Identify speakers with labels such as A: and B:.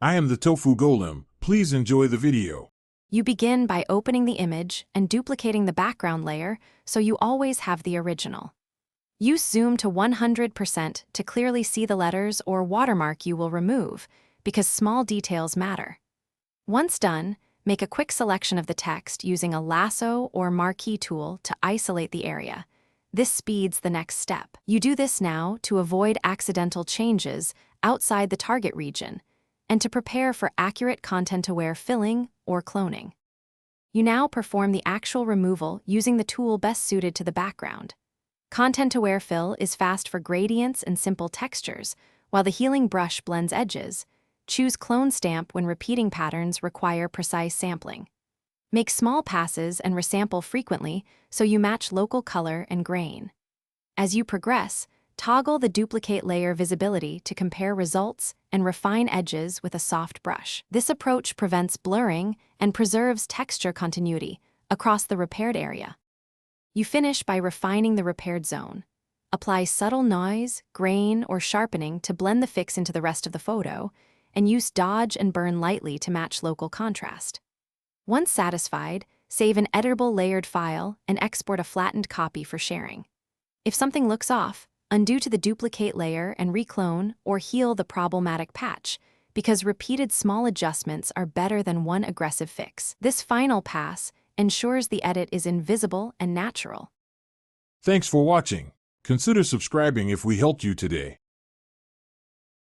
A: I am the tofu golem. Please enjoy the video.
B: You begin by opening the image and duplicating the background layer so you always have the original. Use zoom to 100% to clearly see the letters or watermark you will remove, because small details matter. Once done, make a quick selection of the text using a lasso or marquee tool to isolate the area. This speeds the next step. You do this now to avoid accidental changes outside the target region and to prepare for accurate content-aware filling or cloning. You now perform the actual removal using the tool best suited to the background. Content-aware fill is fast for gradients and simple textures, while the healing brush blends edges. Choose clone stamp when repeating patterns require precise sampling. Make small passes and resample frequently so you match local color and grain. As you progress, toggle the duplicate layer visibility to compare results and refine edges with a soft brush. This approach prevents blurring and preserves texture continuity across the repaired area. You finish by refining the repaired zone. Apply subtle noise, grain, or sharpening to blend the fix into the rest of the photo, and use dodge and burn lightly to match local contrast. Once satisfied, save an editable layered file and export a flattened copy for sharing. If something looks off, undo to the duplicate layer and reclone or heal the problematic patch, because repeated small adjustments are better than one aggressive fix. This final pass ensures the edit is invisible and natural.
A: Thanks for watching. Consider subscribing if we helped you today.